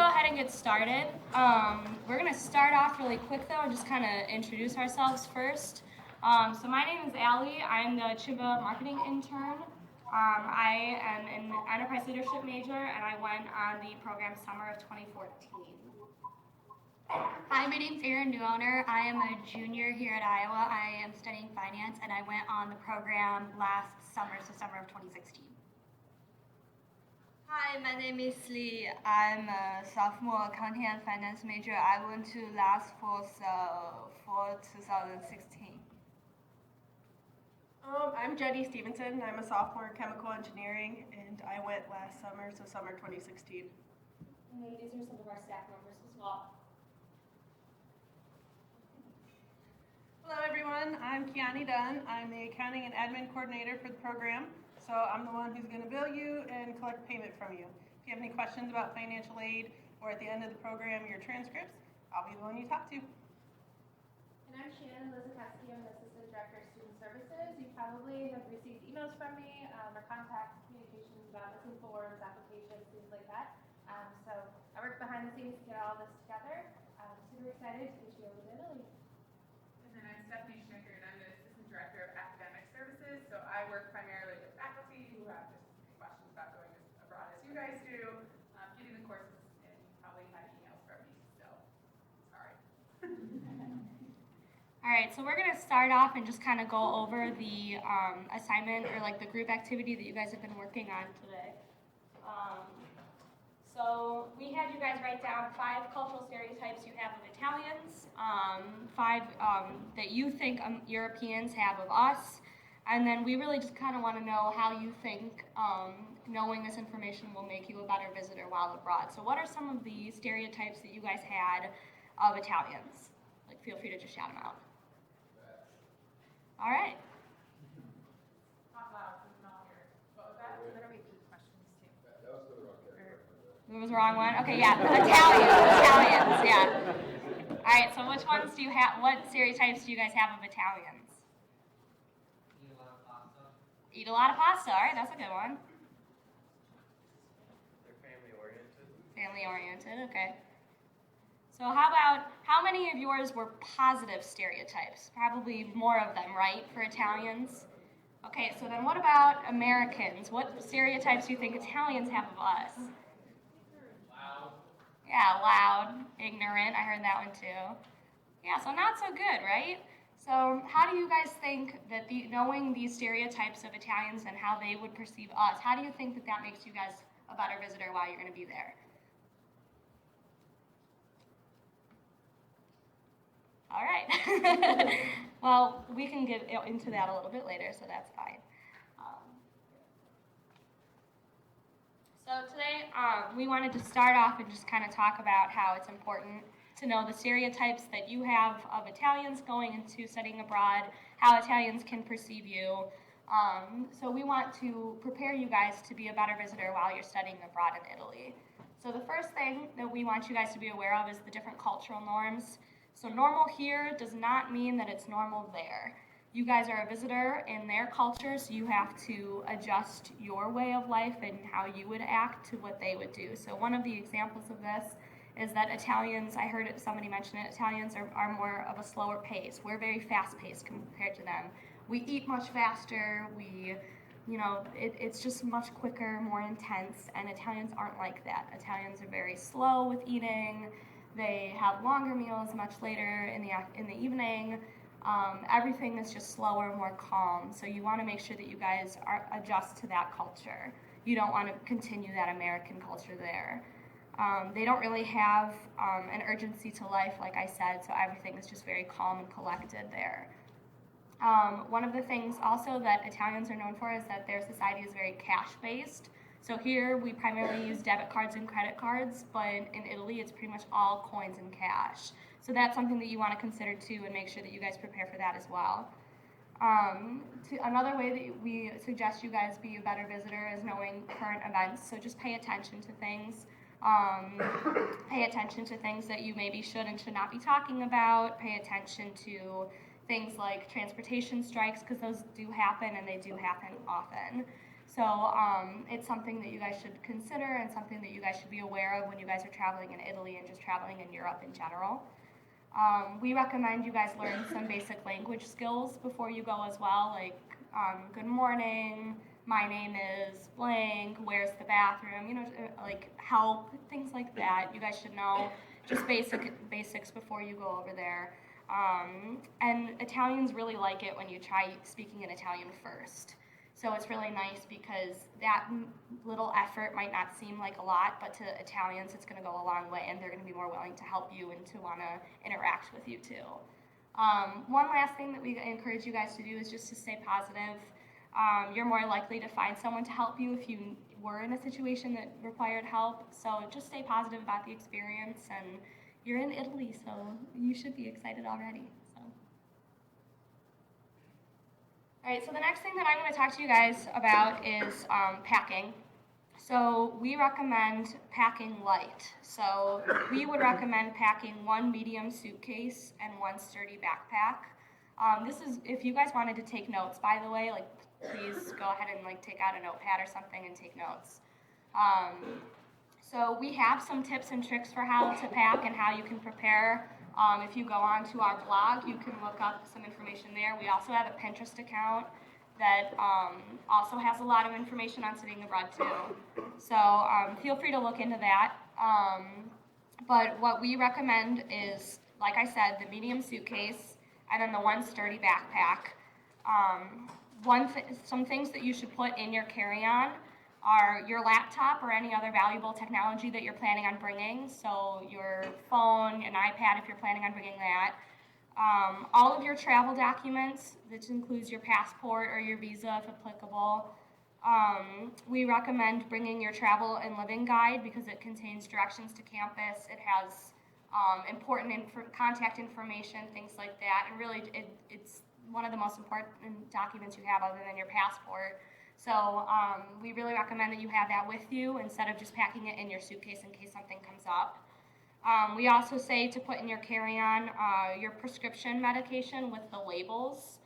go ahead and get started. We're going to start off really quick though and just kind of introduce ourselves first. So my name is Allie. I'm the CIMBA marketing intern. I am an enterprise leadership major and I went on the program summer of 2014. Hi, my name's Erin Newowner. I am a junior here at Iowa. I am studying finance and I went on the program last summer, so summer of 2016. Hi, my name is Lee. I'm a sophomore accounting and finance major. I went to last fall for 2016. I'm Jenny Stevenson. I'm a sophomore in chemical engineering, and I went last summer, so summer 2016. And then these are some of our staff members as well. Hello, everyone. I'm Kiani Dunn. I'm the accounting and admin coordinator for the program. So I'm the one who's going to bill you and collect payment from you. If you have any questions about financial aid or at the end of the program, your transcripts, I'll be the one you talk to. And I'm Shannon Lizakowski. I'm the Assistant Director of Student Services. You probably have received emails from me or contact communications about missing forms, applications, things like that. So I work behind the scenes to get all this together. I'm super excited to get you over to Italy. And then I'm Stephanie Schnickert. I'm the Assistant Director of Academic Services. So I work primarily with faculty who have just questions about going abroad as you guys do, getting the courses, and you probably had emails from me, so sorry. All right, so we're going to start off and just kind of go over the assignment or like the group activity that you guys have been working on today. So we had you guys write down 5 cultural stereotypes you have of Italians, 5 that you think Europeans have of us, and then we really just kind of want to know how you think knowing this information will make you a better visitor while abroad. So what are some of the stereotypes that you guys had of Italians? Like, feel free to just shout them out. All right. Not loud, so we can all hear. What was that? You better repeat questions too. That was for the wrong category. It was the wrong one? Okay, yeah. Italians, yeah. All right, so which ones do you have, what stereotypes do you guys have of Italians? Eat a lot of pasta. Eat a lot of pasta, all right, that's a good one. They're family oriented. Family oriented, okay. So how many of yours were positive stereotypes? Probably more of them, right, for Italians? Okay, so then what about Americans? What stereotypes do you think Italians have of us? Loud. Yeah, loud, ignorant, I heard that one too. Yeah, so not so good, right? So how do you guys think that knowing these stereotypes of Italians and how they would perceive us, how do you think that that makes you guys a better visitor while you're going to be there? All right. Well, we can get into that a little bit later, so that's fine. So today we wanted to start off and just kind of talk about how it's important to know the stereotypes that you have of Italians going into studying abroad, how Italians can perceive you. So we want to prepare you guys to be a better visitor while you're studying abroad in Italy. So the first thing that we want you guys to be aware of is the different cultural norms. So normal here does not mean that it's normal there. You guys are a visitor in their culture, so you have to adjust your way of life and how you would act to what they would do. So one of the examples of this is that Italians, I heard somebody mention it, Italians are more of a slower pace. We're very fast-paced compared to them. We eat much faster, it's just much quicker, more intense, and Italians aren't like that. Italians are very slow with eating. They have longer meals much later in the evening. Everything is just slower, more calm. So you want to make sure that you guys adjust to that culture. You don't want to continue that American culture there. They don't really have an urgency to life, like I said, so everything is just very calm and collected there. One of the things also that Italians are known for is that their society is very cash-based. So here we primarily use debit cards and credit cards, but in Italy it's pretty much all coins and cash. So that's something that you want to consider too and make sure that you guys prepare for that as well. Another way that we suggest you guys be a better visitor is knowing current events. So just pay attention to things. Pay attention to things that you maybe should and should not be talking about. Pay attention to things like transportation strikes, because those do happen and they do happen often. So it's something that you guys should consider and something that you guys should be aware of when you guys are traveling in Italy and just traveling in Europe in general. We recommend you guys learn some basic language skills before you go as well, like good morning, my name is blank, where's the bathroom, you know, like help, things like that. You guys should know just basics before you go over there. And Italians really like it when you try speaking in Italian first. So it's really nice because that little effort might not seem like a lot, but to Italians it's going to go a long way, and they're going to be more willing to help you and to want to interact with you too. One last thing that we encourage you guys to do is just to stay positive. You're more likely to find someone to help you if you were in a situation that required help. So just stay positive about the experience, and you're in Italy, so you should be excited already. All right, so the next thing that I'm going to talk to you guys about is packing. So we recommend packing light. So we would recommend packing one medium suitcase and one sturdy backpack. This is, if you guys wanted to take notes, by the way, like please go ahead and like take out a notepad or something and take notes. So we have some tips and tricks for how to pack and how you can prepare. If you go onto our blog, you can look up some information there. We also have a Pinterest account that also has a lot of information on studying abroad too. So feel free to look into that. But what we recommend is, like I said, the medium suitcase and then the one sturdy backpack. Some things that you should put in your carry-on are your laptop or any other valuable technology that you're planning on bringing. So your phone, an iPad if you're planning on bringing that. All of your travel documents, which includes your passport or your visa if applicable. We recommend bringing your travel and living guide because it contains directions to campus. It has important contact information, things like that. And really, it's one of the most important documents you have other than your passport. So we really recommend that you have that with you instead of just packing it in your suitcase in case something comes up. We also say to put in your carry-on your prescription medication with the labels.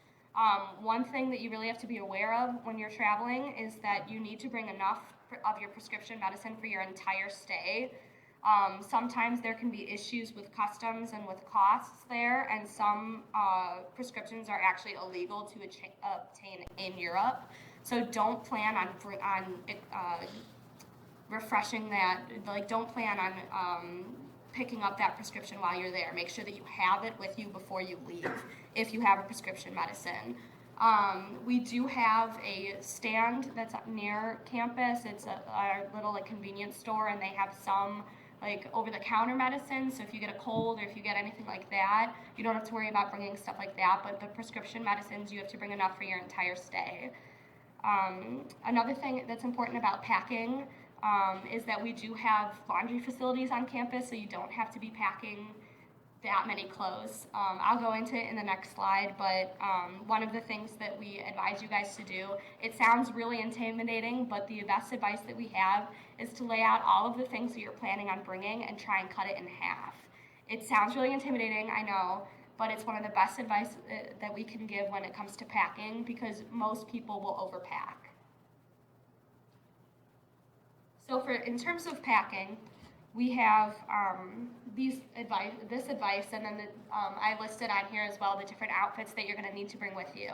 One thing that you really have to be aware of when you're traveling is that you need to bring enough of your prescription medicine for your entire stay. Sometimes there can be issues with customs and with costs there, and some prescriptions are actually illegal to obtain in Europe. So don't plan on refreshing that, like don't plan on picking up that prescription while you're there. Make sure that you have it with you before you leave if you have a prescription medicine. We do have a stand that's near campus. It's our little like convenience store, and they have some like over-the-counter medicine. So if you get a cold or if you get anything like that, you don't have to worry about bringing stuff like that. But the prescription medicines, you have to bring enough for your entire stay. Another thing that's important about packing is that we do have laundry facilities on campus, so you don't have to be packing that many clothes. I'll go into it in the next slide, but one of the things that we advise you guys to do, it sounds really intimidating, but the best advice that we have is to lay out all of the things that you're planning on bringing and try and cut it in half. It sounds really intimidating, I know, but it's one of the best advice that we can give when it comes to packing because most people will overpack. So in terms of packing, we have this advice, and then I listed on here as well the different outfits that you're going to need to bring with you.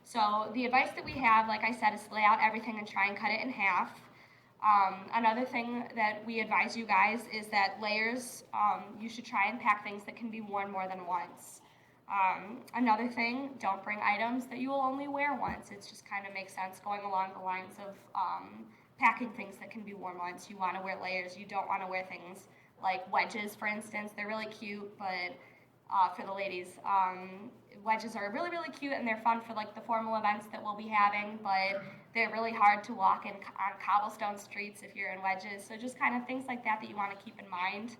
So the advice that we have, like I said, is to lay out everything and try and cut it in half. Another thing that we advise you guys is that layers, you should try and pack things that can be worn more than once. Another thing, don't bring items that you will only wear once. It just kind of makes sense going along the lines of packing things that can be worn once. You want to wear layers. You don't want to wear things like wedges, for instance. They're really cute, but for the ladies, wedges are really, really cute, and they're fun for like the formal events that we'll be having, but they're really hard to walk on cobblestone streets if you're in wedges. So just kind of things like that that you want to keep in mind.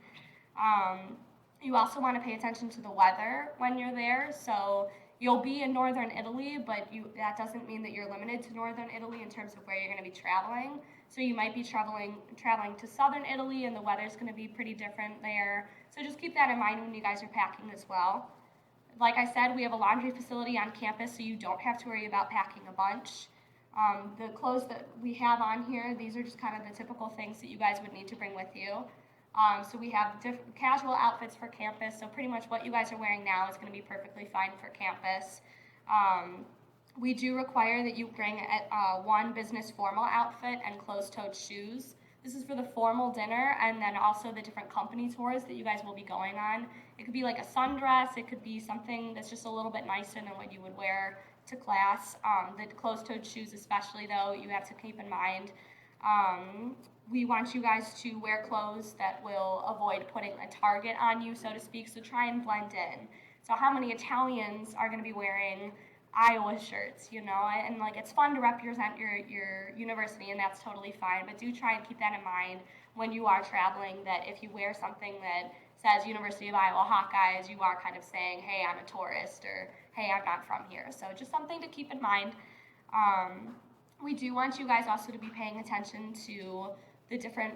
You also want to pay attention to the weather when you're there. So you'll be in northern Italy, but that doesn't mean that you're limited to northern Italy in terms of where you're going to be traveling. So you might be traveling to southern Italy, and the weather's going to be pretty different there. So just keep that in mind when you guys are packing as well. Like I said, we have a laundry facility on campus, so you don't have to worry about packing a bunch. The clothes that we have on here, these are just kind of the typical things that you guys would need to bring with you. So we have casual outfits for campus, so pretty much what you guys are wearing now is going to be perfectly fine for campus. We do require that you bring one business formal outfit and closed-toed shoes. This is for the formal dinner and then also the different company tours that you guys will be going on. It could be like a sundress, it could be something that's just a little bit nicer than what you would wear to class. The closed-toed shoes especially, though, you have to keep in mind. We want you guys to wear clothes that will avoid putting a target on you, so to speak, so try and blend in. So how many Italians are going to be wearing Iowa shirts, you know, and like it's fun to represent your university, and that's totally fine, but do try and keep that in mind when you are traveling, that if you wear something that says University of Iowa Hawkeyes, you are kind of saying, hey, I'm a tourist, or hey, I'm not from here. So just something to keep in mind. We do want you guys also to be paying attention to the different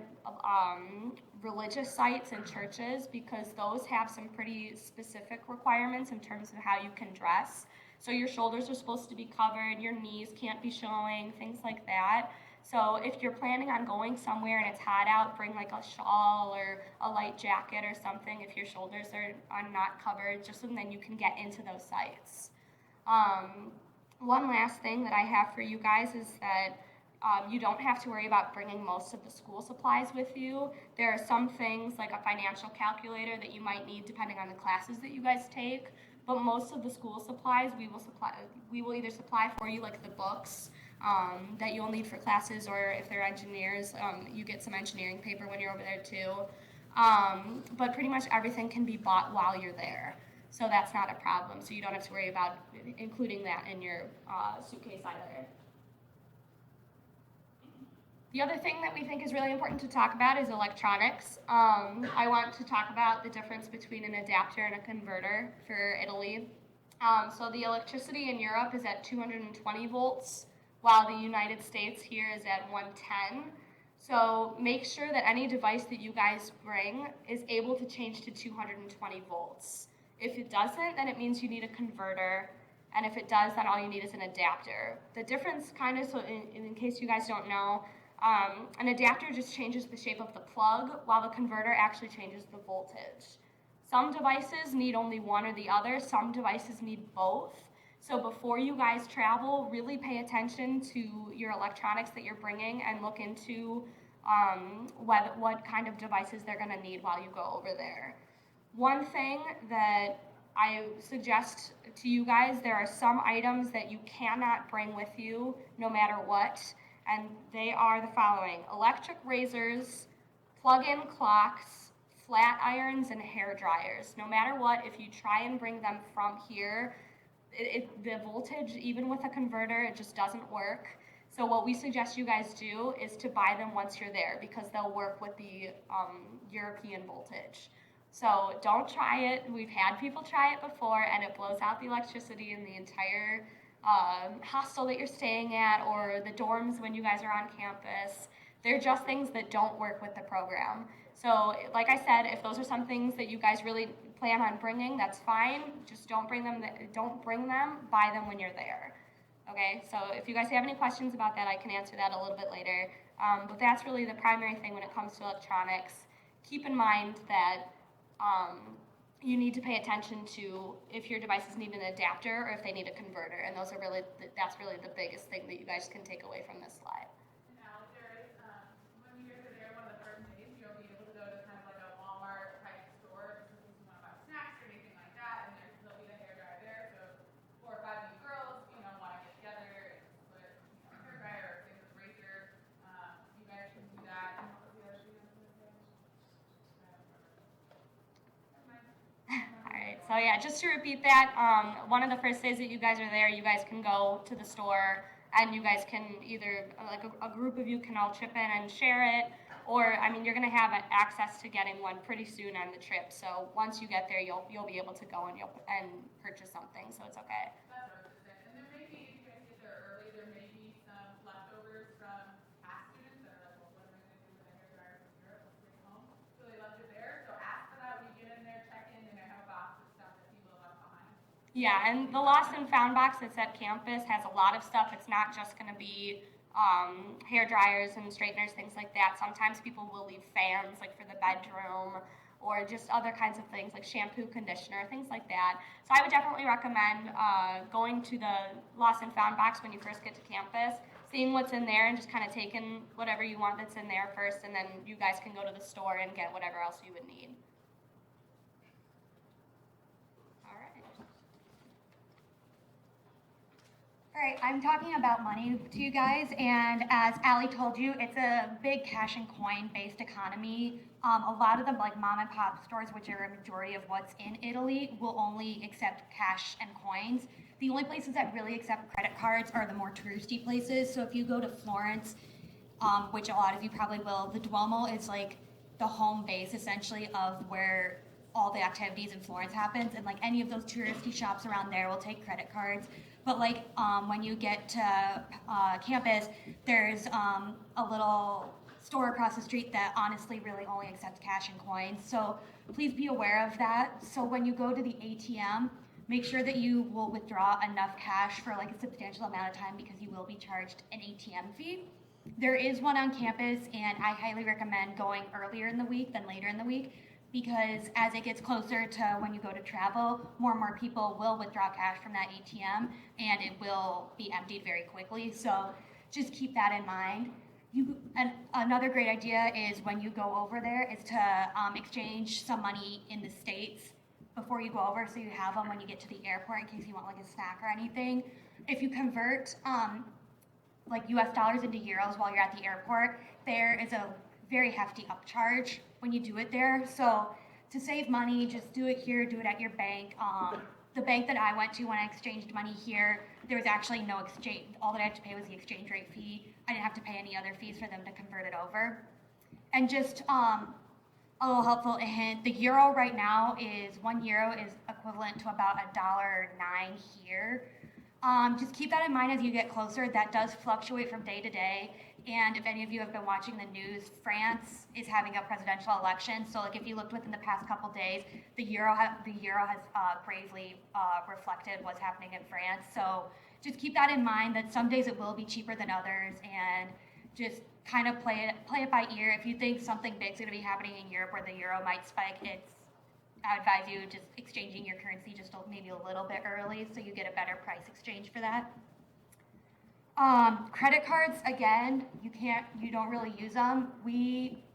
religious sites and churches, because those have some pretty specific requirements in terms of how you can dress. So your shoulders are supposed to be covered, your knees can't be showing, things like that. So if you're planning on going somewhere and it's hot out, bring like a shawl or a light jacket or something if your shoulders are not covered, just so then you can get into those sites. One last thing that I have for you guys is that you don't have to worry about bringing most of the school supplies with you. There are some things like a financial calculator that you might need depending on the classes that you guys take, but most of the school supplies we will either supply for you, like the books that you'll need for classes, or if they're engineers, you get some engineering paper when you're over there too. But pretty much everything can be bought while you're there, so that's not a problem. So you don't have to worry about including that in your suitcase either. The other thing that we think is really important to talk about is electronics. I want to talk about the difference between an adapter and a converter for Italy. So the electricity in Europe is at 220 volts, while the United States here is at 110. So make sure that any device that you guys bring is able to change to 220 volts. If it doesn't, then it means you need a converter. And if it does, then all you need is an adapter. The difference, kind of, so in case you guys don't know, an adapter just changes the shape of the plug, while the converter actually changes the voltage. Some devices need only one or the other. Some devices need both. So before you guys travel, really pay attention to your electronics that you're bringing and look into what kind of devices they're going to need while you go over there. One thing that I suggest to you guys, there are some items that you cannot bring with you no matter what, and they are the following: electric razors, plug-in clocks, flat irons, and hair dryers. No matter what, if you try and bring them from here, the voltage, even with a converter, it just doesn't work. So what we suggest you guys do is to buy them once you're there, because they'll work with the European voltage. So don't try it. We've had people try it before, and it blows out the electricity in the entire hostel that you're staying at, or the dorms when you guys are on campus. They're just things that don't work with the program. So like I said, if those are some things that you guys really plan on bringing, that's fine. Just don't bring them, buy them when you're there. Okay, so if you guys have any questions about that, I can answer that a little bit later. But that's really the primary thing when it comes to electronics. Keep in mind that you need to pay attention to if your devices need an adapter or if they need a converter, and that's really the biggest thing that you guys can take away from this slide. And Alex, when you guys are there, one of the first days, you'll be able to go to kind of like a Walmart type store, just in case you want to buy snacks or anything like that, and there'll be a hair dryer there. So 4 or 5 new girls, want to get together and put a hair dryer or things with razor. You guys can do that. And what was the other thing I was going to say? All right, so yeah, just to repeat that, one of the first days that you guys are there, you guys can go to the store and you guys can either, like a group of you can all chip in and share it, or, you're going to have access to getting one pretty soon on the trip. So once you get there, you'll be able to go and purchase something, so it's okay. That's what I was just saying. And there may be, if you guys get there early, there may be some leftovers from past students that are like, well, what am I going to do with a hair dryer from Europe? Let's take it home. So they left it there. So ask for that when you get in there, check in, and I have a box of stuff that people have left behind. Yeah, and the lost and found box that's at campus has a lot of stuff. It's not just going to be hair dryers and straighteners, things like that. Sometimes people will leave fans, like for the bedroom, or just other kinds of things like shampoo, conditioner, things like that. So I would definitely recommend going to the lost and found box when you first get to campus, seeing what's in there, and just kind of taking whatever you want that's in there first, and then you guys can go to the store and get whatever else you would need. All right. All right, I'm talking about money to you guys, and as Allie told you, it's a big cash and coin based economy. A lot of them, like mom and pop stores, which are a majority of what's in Italy, will only accept cash and coins. The only places that really accept credit cards are the more touristy places. So if you go to Florence, which a lot of you probably will, the Duomo is like the home base essentially of where all the activities in Florence happens, and like any of those touristy shops around there will take credit cards. But like when you get to campus, there's a little store across the street that honestly really only accepts cash and coins. So please be aware of that. So when you go to the ATM, make sure that you will withdraw enough cash for like a substantial amount of time because you will be charged an ATM fee. There is one on campus, and I highly recommend going earlier in the week than later in the week, because as it gets closer to when you go to travel, more and more people will withdraw cash from that ATM, and it will be emptied very quickly. So just keep that in mind. And another great idea is when you go over there is to exchange some money in the States before you go over, so you have them when you get to the airport in case you want like a snack or anything. If you convert like US dollars into euros while you're at the airport, there is a very hefty upcharge when you do it there. So to save money, just do it here, do it at your bank. The bank that I went to when I exchanged money here, there was actually no exchange. All that I had to pay was the exchange rate fee. I didn't have to pay any other fees for them to convert it over. And just a little helpful hint, the euro right now is €1 is equivalent to about $1.09 here. Just keep that in mind as you get closer. That does fluctuate from day to day. And if any of you have been watching the news, France is having a presidential election. So, like, if you looked within the past couple days, the euro has gravely reflected what's happening in France. So, just keep that in mind. That some days it will be cheaper than others, and just kind of play it by ear. If you think something big's going to be happening in Europe where the euro might spike, I advise you just exchanging your currency just maybe a little bit early so you get a better price exchange for that. Credit cards, again, you don't really use them.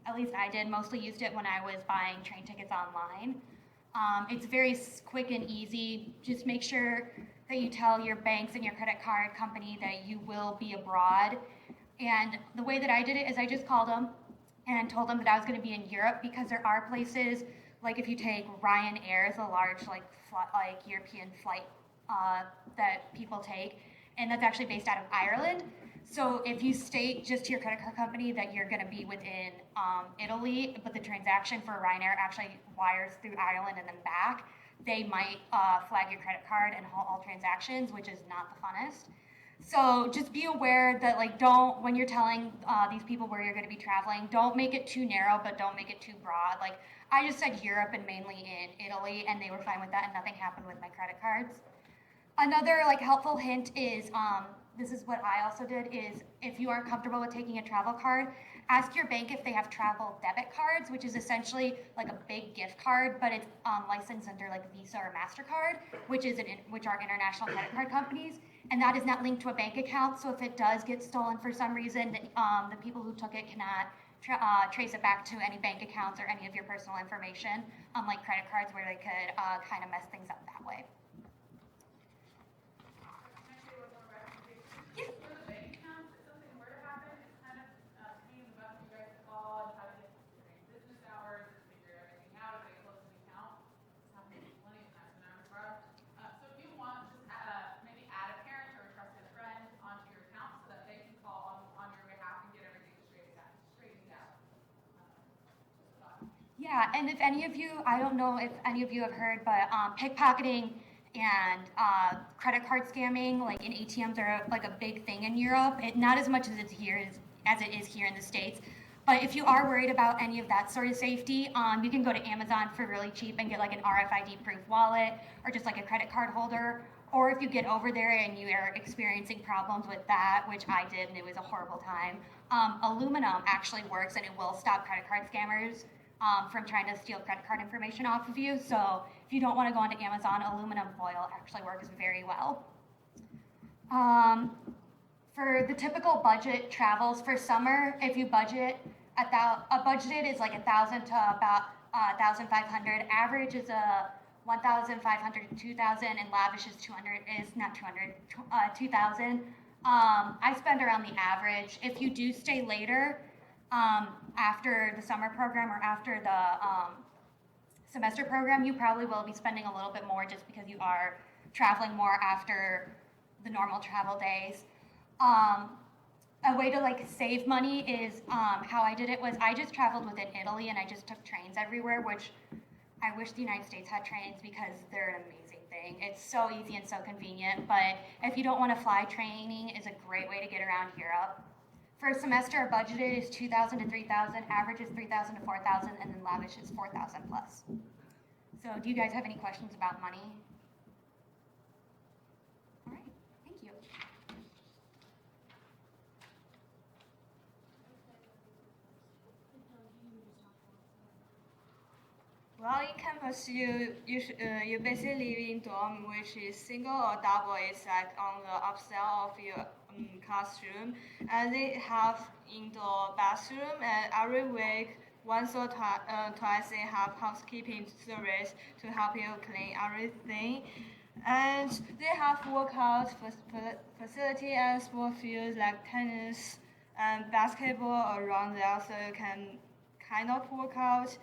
At least I did, mostly used it when I was buying train tickets online. It's very quick and easy. Just make sure that you tell your banks and your credit card company that you will be abroad. And the way that I did it is I just called them and told them that I was going to be in Europe, because there are places, like if you take Ryanair is a large European flight that people take, and that's actually based out of Ireland. So if you state just to your credit card company that you're going to be within Italy, but the transaction for Ryanair actually wires through Ireland and then back, they might flag your credit card and halt all transactions, which is not the funnest. So just be aware that when you're telling these people where you're going to be traveling, don't make it too narrow, but don't make it too broad. Like I just said Europe and mainly in Italy, and they were fine with that, and nothing happened with my credit cards. Another helpful hint is, this is what I also did, is if you aren't comfortable with taking a travel card, ask your bank if they have travel debit cards, which is essentially like a big gift card, but it's licensed under like Visa or MasterCard, which are international credit card companies, and that is not linked to a bank account. So if it does get stolen for some reason, the people who took it cannot trace it back to any bank accounts or any of your personal information, unlike credit cards where they could kind of mess things up that way. For the bank accounts, if something were to happen, it's kind of a pain in the butt for you guys to call and have to during business hours and figure everything out if they close an account. It's happened plenty of times when I was abroad. So if you want, just maybe add a parent or a trusted friend onto your account so that they can call on your behalf and get everything straightened out. Yeah, and if any of you, I don't know if any of you have heard, but pickpocketing and credit card scamming, like in ATMs, are like a big thing in Europe. Not as much as it is here in the States. But if you are worried about any of that sort of safety, you can go to Amazon for really cheap and get like an RFID proof wallet or just like a credit card holder. Or if you get over there and you are experiencing problems with that, which I did and it was a horrible time, aluminum actually works and it will stop credit card scammers from trying to steal credit card information off of you. So if you don't want to go onto Amazon, aluminum foil actually works very well. For the typical budget travels for summer, if you budget, a budgeted is like 1,000 to about 1,500. Average is a 1,500 to 2,000, and lavish is 2,000. I spend around the average. If you do stay later after the summer program or after the semester program, you probably will be spending a little bit more just because you are traveling more after the normal travel days. A way to like save money is how I did it was I just traveled within Italy and I just took trains everywhere, which I wish the United States had trains because they're an amazing thing. It's so easy and so convenient, but if you don't want to fly, training is a great way to get around Europe. For a semester, budgeted is 2,000 to 3,000, average is 3,000 to 4,000, and then lavish is 4,000 plus. So do you guys have any questions about money? All right, thank you. While in campus, you basically live in dorm, which is single or double. It's like on the upside of your classroom, and they have indoor bathroom. And every week, once or twice, they have housekeeping service to help you clean everything. And they have workout facility and sport fields like tennis and basketball around there, so you can kind of work out.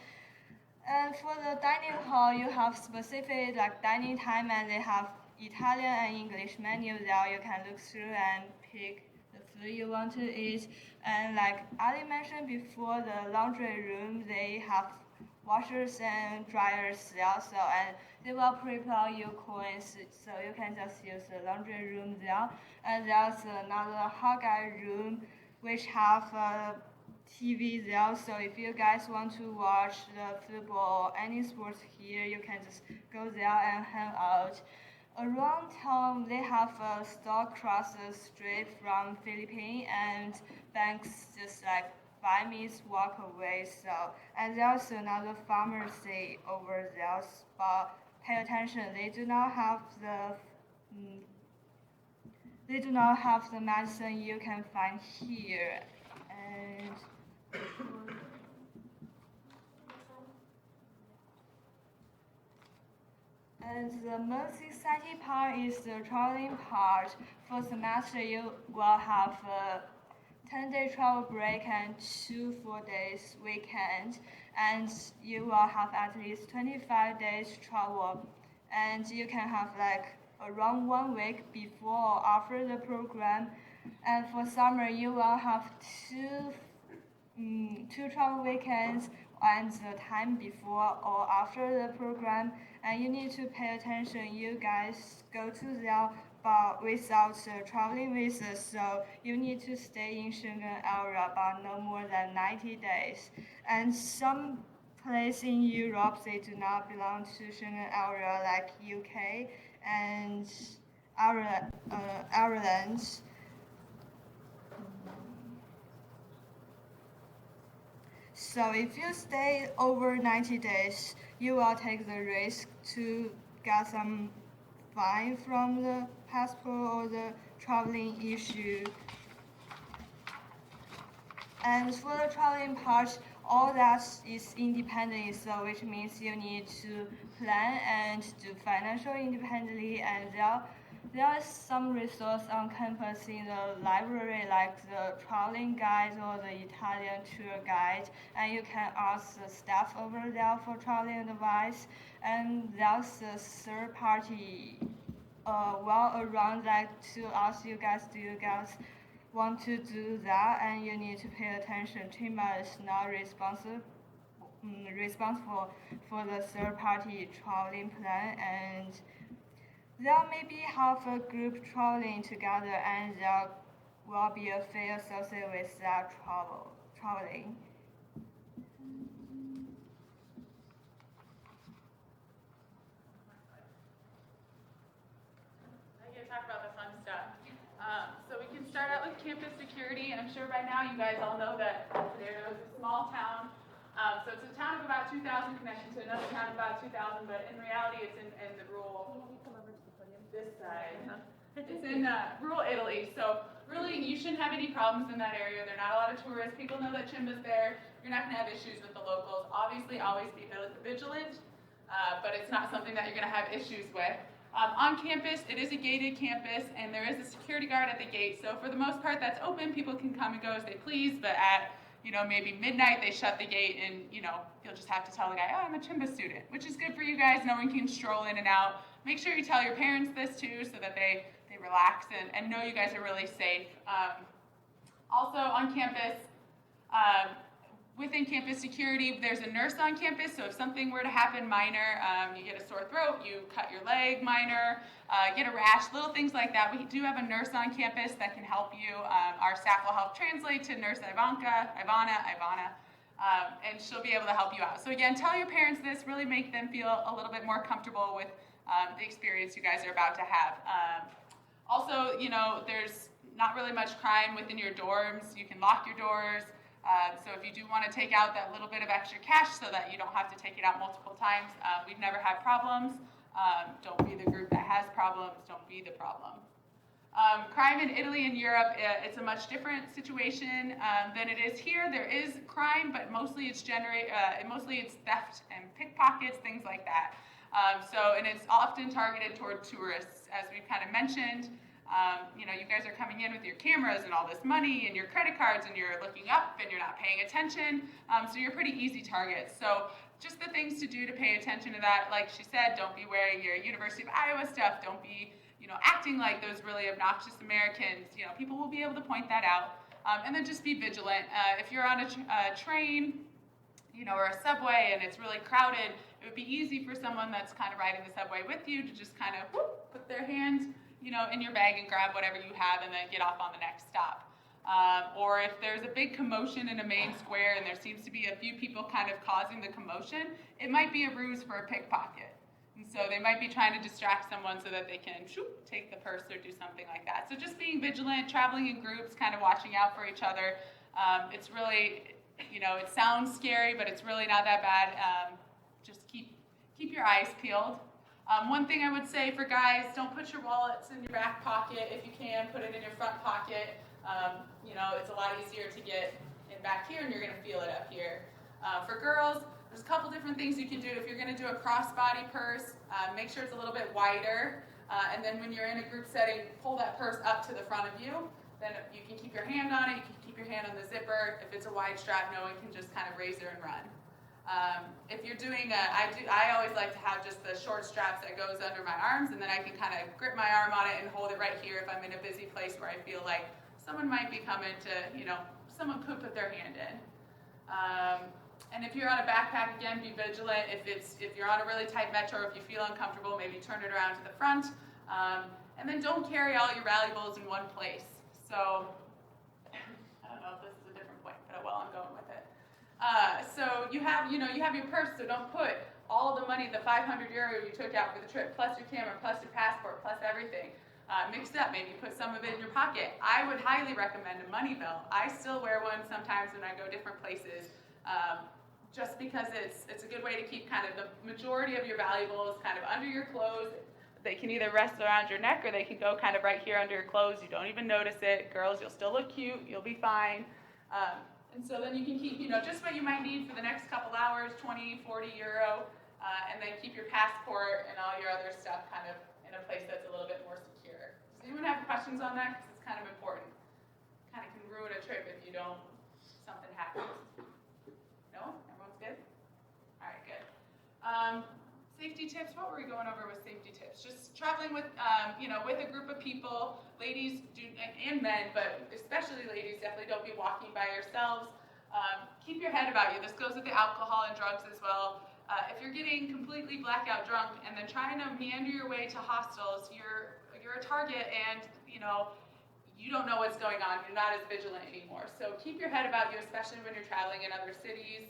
And for the dining hall, you have specific like dining time, and they have Italian and English menu there. You can look through and pick the food you want to eat. And like Ali mentioned before, the laundry room, they have washers and dryers there. So and they will prepare your coins, so you can just use the laundry room there. And there's another hot guy room, which have TV there, so if you guys want to watch the football or any sports here, you can just go there and hang out. Around town, they have a store across the street from Philippines, and banks just like 5 minutes walk away. So, and there's another pharmacy over there, but pay attention, they do not have the medicine you can find here. And the most exciting part is the traveling part. For semester, you will have a 10-day travel break and 2 4-days weekend, and you will have at least 25 days travel, and you can have like around 1 week before or after the program. And for summer, you will have two travel weekends and the time before or after the program. And you need to pay attention. You guys go to there, but without traveling visa, so you need to stay in Schengen area, but no more than 90 days. And some places in Europe, they do not belong to Schengen area, like UK and Ireland. So if you stay over 90 days, you will take the risk to get some fine from the passport or the traveling issue. And for the traveling part, all that is independent, so which means you need to plan and do financial independently, and there is some resource on campus in the library, like the traveling guide or the Italian tour guide, and you can ask the staff over there for traveling advice. And there's a third party around that to ask you guys, do you guys want to do that? And you need to pay attention. CIMBA is not responsible for the third party traveling plan, and they'll maybe have a group traveling together, and there will be a fee associated with that traveling. talk about the fun stuff. So we can start out with campus security, and I'm sure by now you guys all know that Ladero is a small town. So it's a town of about 2,000 connected to another town of about 2,000, but in reality it's in the rural, this side. It's in rural Italy, so really you shouldn't have any problems in that area. There are not a lot of tourists. People know that CIMBA's there. You're not going to have issues with the locals. Obviously, always be vigilant, but it's not something that you're going to have issues with. On campus, it is a gated campus, and there is a security guard at the gate. So for the most part, that's open. People can come and go as they please, but at maybe midnight, they shut the gate, and you'll just have to tell the guy, oh, I'm a CIMBA student, which is good for you guys. No one can stroll in and out. Make sure you tell your parents this too, so that they relax and know you guys are really safe. Also on campus, within campus security, there's a nurse on campus, so if something were to happen minor, you get a sore throat, you cut your leg minor, get a rash, little things like that, we do have a nurse on campus that can help you. Our staff will help translate to Nurse Ivana, and she'll be able to help you out. So again, tell your parents this, really make them feel a little bit more comfortable with the experience you guys are about to have. Also, there's not really much crime within your dorms. You can lock your doors. So if you do want to take out that little bit of extra cash so that you don't have to take it out multiple times, we've never had problems. Don't be the group that has problems. Don't be the problem. Crime in Italy and Europe, it's a much different situation than it is here. There is crime, but mostly it's theft and pickpockets, things like that. And it's often targeted toward tourists, as we've kind of mentioned. You guys are coming in with your cameras and all this money and your credit cards, and you're looking up and you're not paying attention. So you're pretty easy targets. So just the things to do to pay attention to that, like she said, don't be wearing your University of Iowa stuff. Don't be, acting like those really obnoxious Americans. People will be able to point that out. And then just be vigilant. If you're on a train, or a subway and it's really crowded, it would be easy for someone that's kind of riding the subway with you to just kind of put their hand, in your bag and grab whatever you have and then get off on the next stop. Or if there's a big commotion in a main square and there seems to be a few people kind of causing the commotion, it might be a ruse for a pickpocket. And so they might be trying to distract someone so that they can take the purse or do something like that. So just being vigilant, traveling in groups, kind of watching out for each other. It's really, it sounds scary, but it's really not that bad. Just keep your eyes peeled. One thing I would say for guys, don't put your wallets in your back pocket. If you can, put it in your front pocket. It's a lot easier to get in back here, and you're going to feel it up here. For girls, there's a couple different things you can do. If you're going to do a crossbody purse, make sure it's a little bit wider. And then when you're in a group setting, pull that purse up to the front of you. Then you can keep your hand on it. You can keep your hand on the zipper. If it's a wide strap, no one can just kind of razor and run. If you're doing I always like to have just the short straps that goes under my arms, and then I can kind of grip my arm on it and hold it right here if I'm in a busy place where I feel like someone might be coming to, someone could put their hand in. And if you're on a backpack, again, be vigilant. If you're on a really tight metro, if you feel uncomfortable, maybe turn it around to the front. And then don't carry all your valuables in one place. So, I don't know if this is a different point, but I'm going with it. So you have your purse, so don't put all the money, the 500 euro you took out for the trip, plus your camera, plus your passport, plus everything. Mix it up, maybe put some of it in your pocket. I would highly recommend a money belt. I still wear one sometimes when I go different places, just because it's a good way to keep kind of the majority of your valuables kind of under your clothes. They can either rest around your neck or they can go kind of right here under your clothes. You don't even notice it. Girls, you'll still look cute. You'll be fine. And so then you can keep, just what you might need for the next couple hours, 20, 40 euro, and then keep your passport and all your other stuff kind of in a place that's a little bit more secure. Does anyone have questions on that? Because it's kind of important. Kind of can ruin a trip if something happens. No? Everyone's good? All right, good. Safety tips, what were we going over with safety tips? Just traveling with, with a group of people. Ladies do, and men, but especially ladies, definitely don't be walking by yourselves. Keep your head about you. This goes with the alcohol and drugs as well. If you're getting completely blackout drunk and then trying to meander your way to hostels, you're a target, and you don't know what's going on. You're not as vigilant anymore. So keep your head about you, especially when you're traveling in other cities.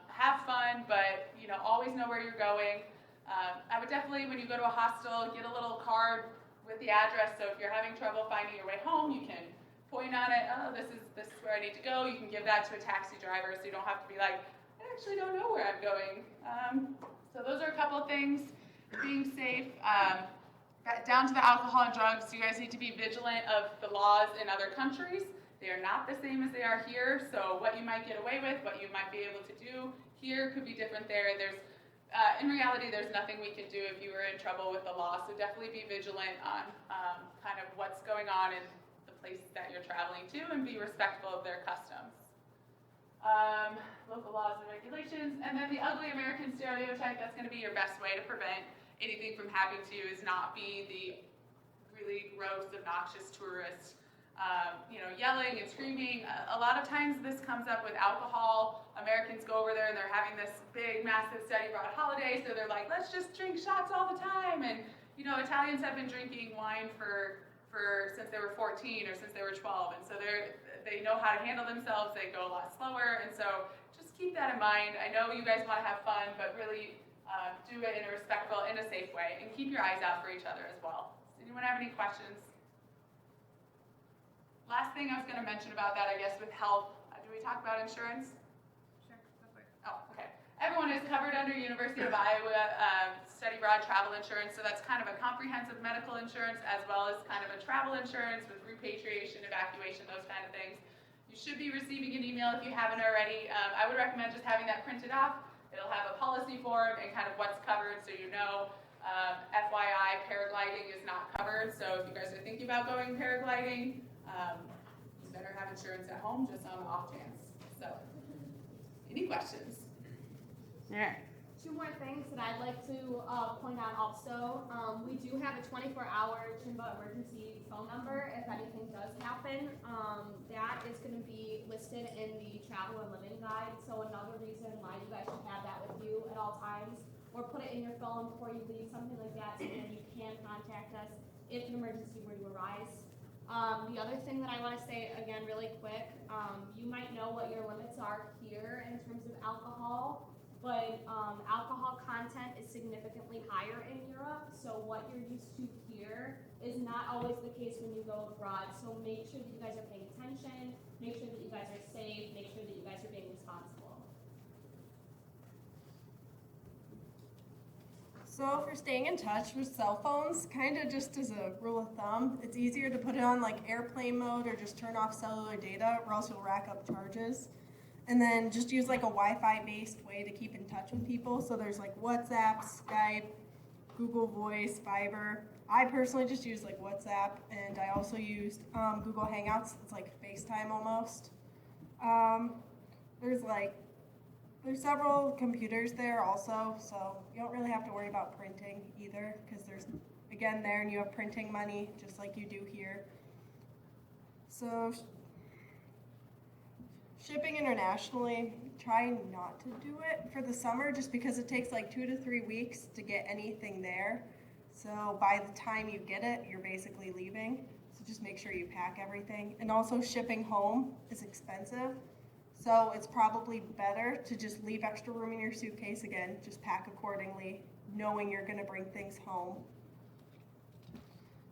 Have fun, but always know where you're going. I would definitely, when you go to a hostel, get a little card with the address. So if you're having trouble finding your way home, you can point on it. Oh, this is where I need to go. You can give that to a taxi driver, so you don't have to be like, I actually don't know where I'm going. So those are a couple of things. Being safe. Down to the alcohol and drugs, you guys need to be vigilant of the laws in other countries. They are not the same as they are here, so what you might get away with, what you might be able to do here could be different there. In reality, there's nothing we can do if you were in trouble with the law, so definitely be vigilant on kind of what's going on in the places that you're traveling to and be respectful of their customs. Local laws and regulations, and then the ugly American stereotype, that's going to be your best way to prevent anything from happening to you is not be the really gross, obnoxious tourist, yelling and screaming. A lot of times this comes up with alcohol. Americans go over there and they're having this big, massive study abroad holiday, so they're like, let's just drink shots all the time. And, Italians have been drinking wine for since they were 14 or since they were 12, and so they know how to handle themselves. They go a lot slower, and so just keep that in mind. I know you guys want to have fun, but really do it in a respectful, in a safe way, and keep your eyes out for each other as well. Does anyone have any questions? Last thing I was going to mention about that, I guess, with health. Do we talk about insurance? Sure, go for it. Oh, okay. Everyone is covered under University of Iowa study abroad travel insurance, so that's kind of a comprehensive medical insurance as well as kind of a travel insurance with repatriation, evacuation, those kind of things. You should be receiving an email if you haven't already. I would recommend just having that printed off. It'll have a policy form and kind of what's covered, so you know. FYI, paragliding is not covered, so if you guys are thinking about going paragliding, you better have insurance at home just on the off chance. So, any questions? All right. Two more things that I'd like to point out also. We do have a 24-hour CIMBA emergency phone number if anything does happen. That is going to be listed in the travel and living guide. So another reason why you guys should have that with you at all times, or put it in your phone before you leave, something like that, so that you can contact us if an emergency were to arise. The other thing that I want to say, again, really quick, you might know what your limits are here in terms of alcohol, but alcohol content is significantly higher in Europe, so what you're used to here is not always the case when you go abroad. So make sure that you guys are paying attention, make sure that you guys are safe, make sure that you guys are being responsible. So if you're staying in touch with cell phones, kind of just as a rule of thumb, it's easier to put it on like airplane mode or just turn off cellular data, or else you'll rack up charges. And then just use like a Wi-Fi based way to keep in touch with people. So there's like WhatsApp, Skype, Google Voice, Viber. I personally just use like WhatsApp, and I also used Google Hangouts. It's like FaceTime almost. There's several computers there also, so you don't really have to worry about printing either, because there's, again, there, and you have printing money just like you do here. So shipping internationally, try not to do it for the summer just because it takes like 2 to 3 weeks to get anything there. So by the time you get it, you're basically leaving. So just make sure you pack everything. And also shipping home is expensive. So it's probably better to just leave extra room in your suitcase again, just pack accordingly, knowing you're gonna bring things home.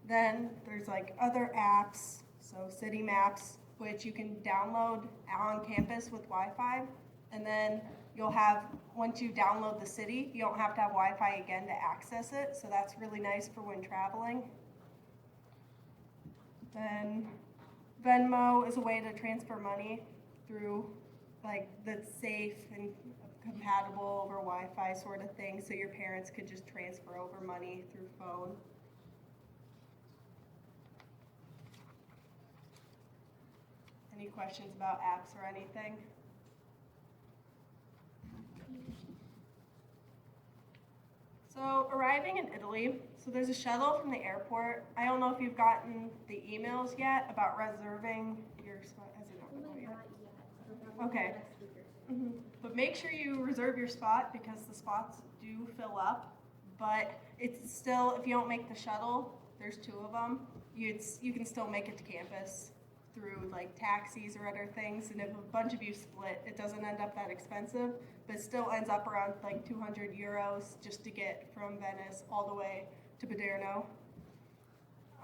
Then there's like other apps, so city maps, which you can download on campus with Wi-Fi, and then you'll have, once you download the city, you don't have to have Wi-Fi again to access it, so that's really nice for when traveling. Then Venmo is a way to transfer money through, like, that's safe and compatible over Wi-Fi sort of thing, so your parents could just transfer over money through phone. Any questions about apps or anything? So arriving in Italy, so there's a shuttle from the airport. I don't know if you've gotten the emails yet about reserving your spot. Has it not been out yet? Okay. But make sure you reserve your spot because the spots do fill up. But it's still, if you don't make the shuttle, there's 2 of them, you can still make it to campus through like taxis or other things, and if a bunch of you split, it doesn't end up that expensive, but it still ends up around like 200 euros just to get from Venice all the way to Paderno.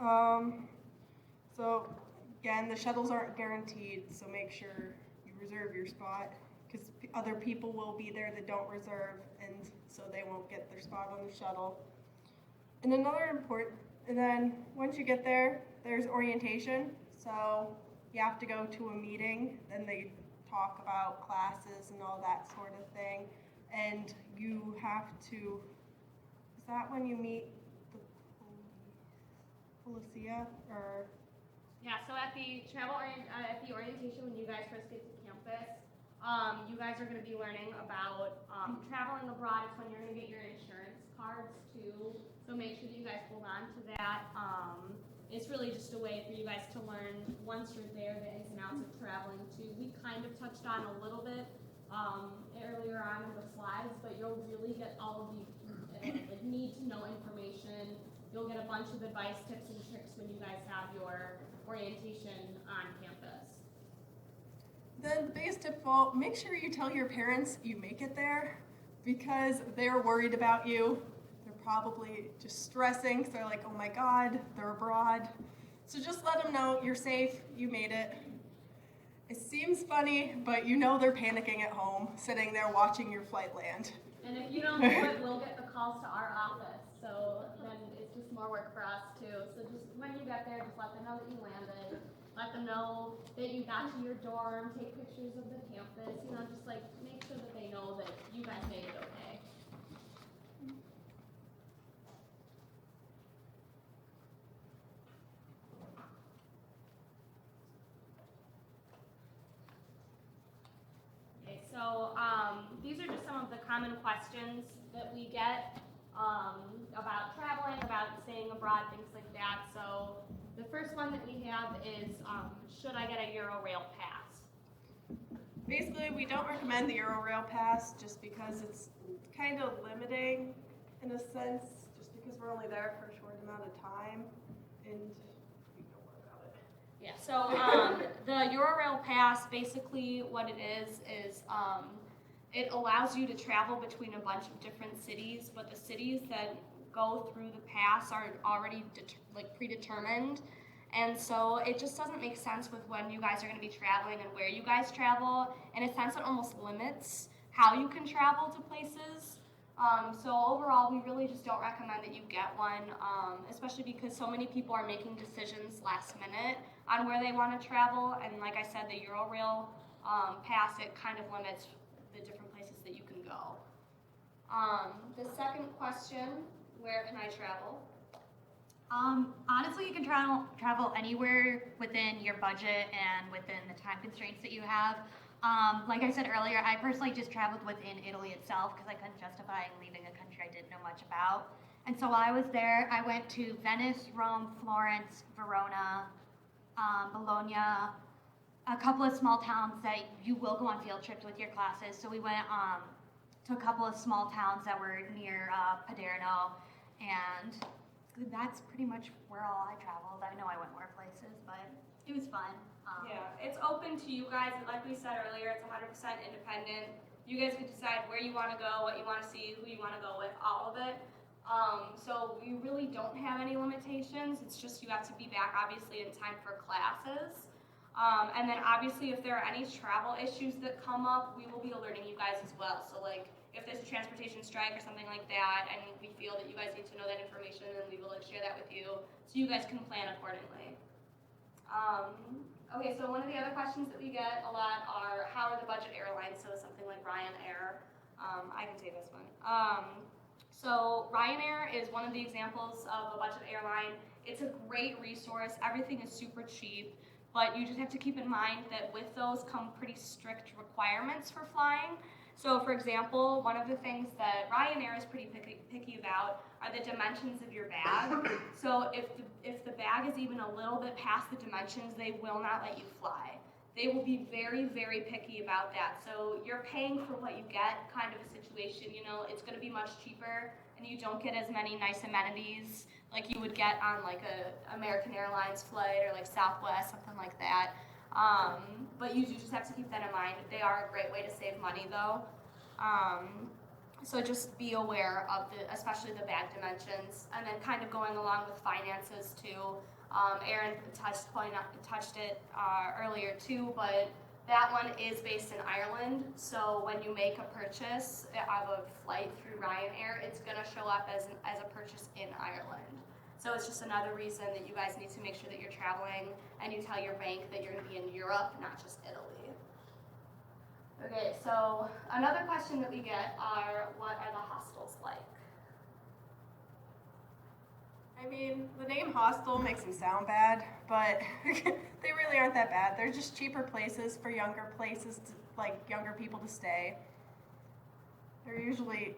So again, the shuttles aren't guaranteed, so make sure you reserve your spot because other people will be there that don't reserve, and so they won't get their spot on the shuttle. And then once you get there, there's orientation. So you have to go to a meeting, then they talk about classes and all that sort of thing. And you have to, is that when you meet the policia or? Yeah, so at the orientation when you guys first get to campus, you guys are going to be learning about traveling abroad. It's when you're going to get your insurance cards too. So make sure that you guys hold on to that. It's really just a way for you guys to learn once you're there the ins and outs of traveling too. We kind of touched on a little bit earlier on in the slides, but you'll really get all of the need to know information. You'll get a bunch of advice, tips, and tricks when you guys have your orientation on campus. Then the biggest tip of all, make sure you tell your parents you make it there because they're worried about you. They're probably just stressing because they're like, oh my God, they're abroad. So just let them know you're safe, you made it. It seems funny, but you know they're panicking at home, sitting there watching your flight land. And if you don't do it, we'll get the calls to our office. So then it's just more work for us too. So just when you get there, just let them know that you landed. Let them know that you got to your dorm. Take pictures of the campus. You know, just like make sure that they know that you guys made it okay. Okay, so these are just some of the common questions that we get about traveling, about staying abroad, things like that. So the first one that we have is, should I get a Euro-Rail pass? Basically, we don't recommend the Euro-Rail pass just because it's kind of limiting in a sense, just because we're only there for a short amount of time, and we know more about it. Yeah, so the Euro-Rail pass, basically what it is it allows you to travel between a bunch of different cities, but the cities that go through the pass are already predetermined. And so it just doesn't make sense with when you guys are going to be traveling and where you guys travel. In a sense, it almost limits how you can travel to places. So overall, we really just don't recommend that you get one, especially because so many people are making decisions last minute on where they want to travel. And like I said, the Euro-Rail pass, it kind of limits the different places that you can go. The second question, where can I travel? Honestly, you can travel anywhere within your budget and within the time constraints that you have. Like I said earlier, I personally just traveled within Italy itself because I couldn't justify leaving a country I didn't know much about. And so while I was there, I went to Venice, Rome, Florence, Verona, Bologna, a couple of small towns that you will go on field trips with your classes. So we went to a couple of small towns that were near Paderno, and that's pretty much where all I traveled. I know I went more places, but it was fun. Yeah, it's open to you guys. Like we said earlier, it's 100% independent. You guys can decide where you want to go, what you want to see, who you want to go with, all of it. So we really don't have any limitations. It's just you have to be back, obviously, in time for classes. And then, obviously, if there are any travel issues that come up, we will be alerting you guys as well. So, like, if there's a transportation strike or something like that, and we feel that you guys need to know that information, then we will share that with you so you guys can plan accordingly. Okay, so one of the other questions that we get a lot are, how are the budget airlines? So something like Ryanair. I can take this one. So Ryanair is one of the examples of a budget airline. It's a great resource. Everything is super cheap, but you just have to keep in mind that with those come pretty strict requirements for flying. So for example, one of the things that Ryanair is pretty picky about are the dimensions of your bag. So if the bag is even a little bit past the dimensions, they will not let you fly. They will be very, very picky about that. So you're paying for what you get kind of a situation, you know, it's gonna be much cheaper and you don't get as many nice amenities like you would get on like a American Airlines flight or like Southwest, something like that. But you just have to keep that in mind. They are a great way to save money though. So just be aware of especially the bag dimensions, and then kind of going along with finances too. Aaron touched it earlier too, but that one is based in Ireland. So when you make a purchase of a flight through Ryanair, it's gonna show up as a purchase in Ireland. So it's just another reason that you guys need to make sure that you're traveling and you tell your bank that you're gonna be in Europe, not just Italy. Okay, so another question that we get are, what are the hostels like? I mean, the name hostel makes them sound bad, but they really aren't that bad. They're just cheaper places for younger people to stay. They're usually,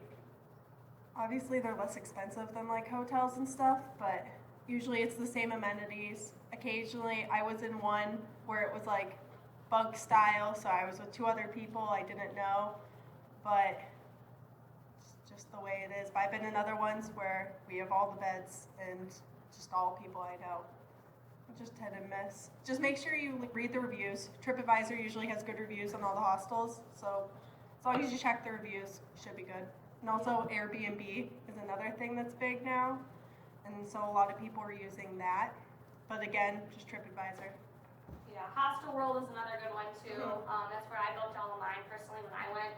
obviously they're less expensive than like hotels and stuff, but usually it's the same amenities. Occasionally I was in one where it was like bunk style, so I was with 2 other people I didn't know, but it's just the way it is. But I've been in other ones where we have all the beds and just all people I know. Just hit and miss. Just make sure you read the reviews. TripAdvisor usually has good reviews on all the hostels, so as long as you check the reviews, you should be good. And also Airbnb is another thing that's big now, and so a lot of people are using that. But again, just TripAdvisor. Yeah, Hostel World is another good one too. That's where I booked all of mine personally when I went.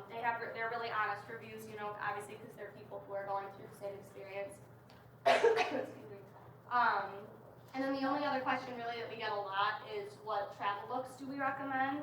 They're really honest reviews, you know, obviously because they're people who are going through the same experience. Excuse me. And then the only other question really that we get a lot is, what travel books do we recommend?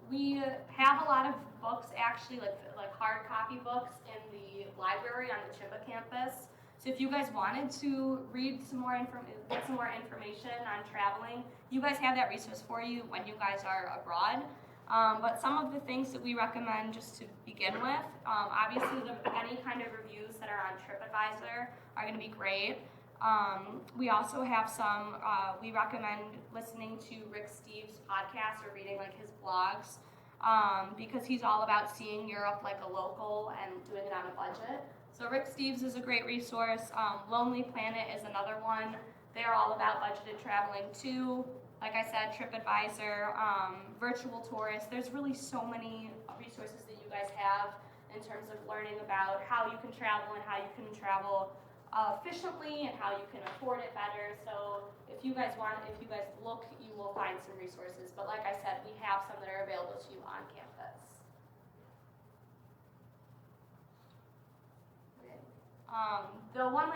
We have a lot of books actually, like hard copy books in the library on the CIMBA campus. So if you guys wanted to read get some more information on traveling, you guys have that resource for you when you guys are abroad. But some of the things that we recommend just to begin with, obviously any kind of reviews that are on TripAdvisor are going to be great. We also have some, we recommend listening to Rick Steves' podcast or reading like his blogs, because he's all about seeing Europe like a local and doing it on a budget. So Rick Steves is a great resource. Lonely Planet is another one. They're all about budgeted traveling too. Like I said, TripAdvisor, Virtual Tourist. There's really so many resources that you guys have in terms of learning about how you can travel and how you can travel efficiently and how you can afford it better. So if you guys look, you will find some resources. But like I said, we have some that are available to you on campus. The one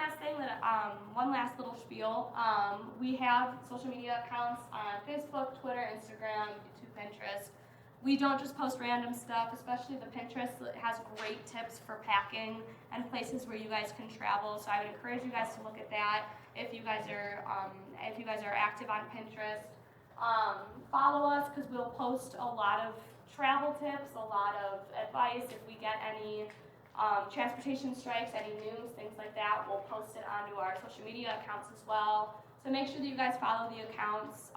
last little spiel. We have social media accounts on Facebook, Twitter, Instagram, YouTube, Pinterest. We don't just post random stuff, especially the Pinterest has great tips for packing and places where you guys can travel. So I would encourage you guys to look at that if you guys are active on Pinterest. Follow us because we'll post a lot of travel tips, a lot of advice. If we get any transportation strikes, any news, things like that, we'll post it onto our social media accounts as well. So make sure that you guys follow the accounts.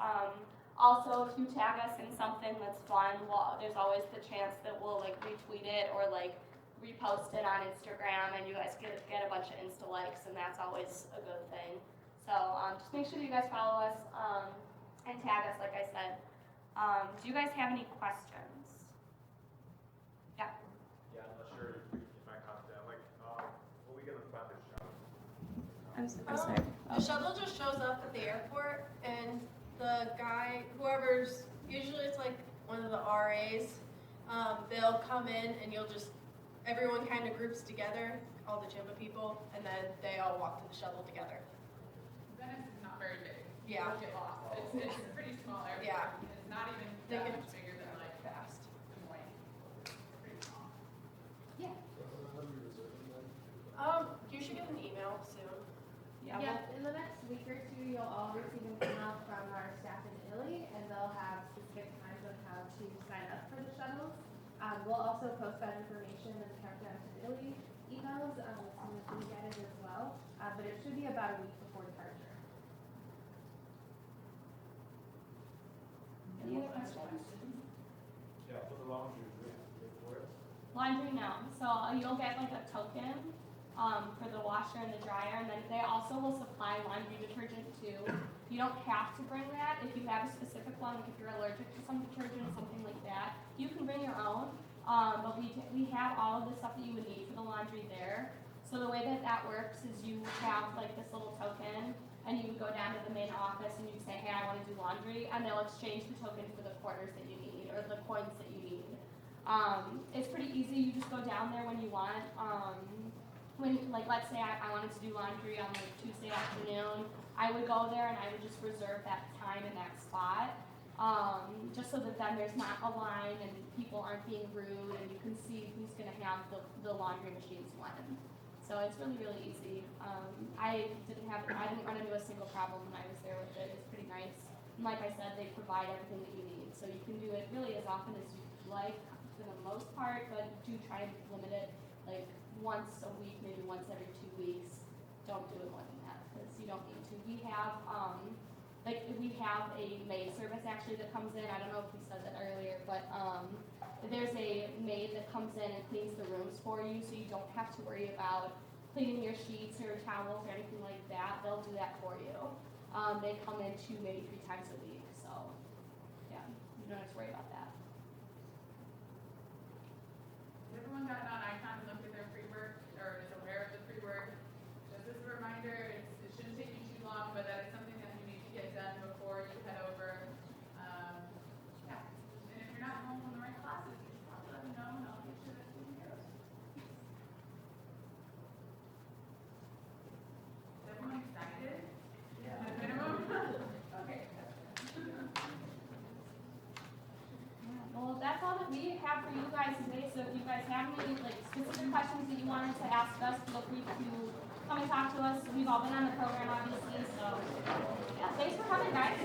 Also, if you tag us in something that's fun, there's always the chance that we'll like retweet it or like repost it on Instagram, and you guys get a bunch of Insta likes, and that's always a good thing. So just make sure that you guys follow us and tag us, like I said. Do you guys have any questions? Yeah. Yeah, I'm not sure if I caught that. Like, what are we gonna find the shuttle? I'm sorry. The shuttle just shows up at the airport, and the guy, usually it's like one of the RAs, they'll come in and everyone kind of groups together, all the CIMBA people, and then they all walk to the shuttle together. Venice is not very big. Yeah. You get lost. It's a pretty small airport. Yeah. And it's not even that much bigger than like Fast. Des Moines. Pretty small. Yeah. You should get an email soon. Yeah, in the next week or two, you'll all receive an email from our staff in Italy, and they'll have specific times on how to sign up for the shuttles. We'll also post that information in the Countdown to Italy emails as soon as we get it as well, but it should be about a week before departure. Any other questions? Yeah, for the laundry, where? Laundry now. So you'll get like a token for the washer and the dryer, and then they also will supply laundry detergent too. You don't have to bring that if you have a specific one, like if you're allergic to some detergent or something like that. You can bring your own. But we have all of the stuff that you would need for the laundry there. So the way that that works is you have like this little token, and you would go down to the main office and you'd say, hey, I want to do laundry, and they'll exchange the token for the quarters that you need or the coins that you need. It's pretty easy. You just go down there when you want. Like let's say I wanted to do laundry on like Tuesday afternoon, I would go there and I would just reserve that time in that spot. Just so that then there's not a line and people aren't being rude and you can see who's going to have the laundry machines when. So it's really, really easy. I didn't run into a single problem when I was there with it. It's pretty nice. And like I said, they provide everything that you need. So you can do it really as often as you like for the most part, but do try and limit it like once a week, maybe once every 2 weeks. Don't do it more than that because you don't need to. We have a maid service actually that comes in. I don't know if we said that earlier, but there's a maid that comes in and cleans the rooms for you, so you don't have to worry about cleaning your sheets or towels or anything like that. They'll do that for you. They come in 2, maybe 3 times a week, so yeah, you don't have to worry about that. Has everyone gotten on Icon and looked at their pre-work, or is aware of the pre-work? Just as a reminder, it shouldn't take you too long, but that is something that you need to get done before you head over. Yeah, and if you're not home on the right classes, you should probably let me know, and I'll make sure that's taken care of. Is everyone excited? Yeah. At a minimum? Okay. Well, that's all that we have for you guys today. So if you guys have any specific questions that you wanted to ask us, feel free to come and talk to us. We've all been on the program, obviously. So yeah, thanks for coming, guys.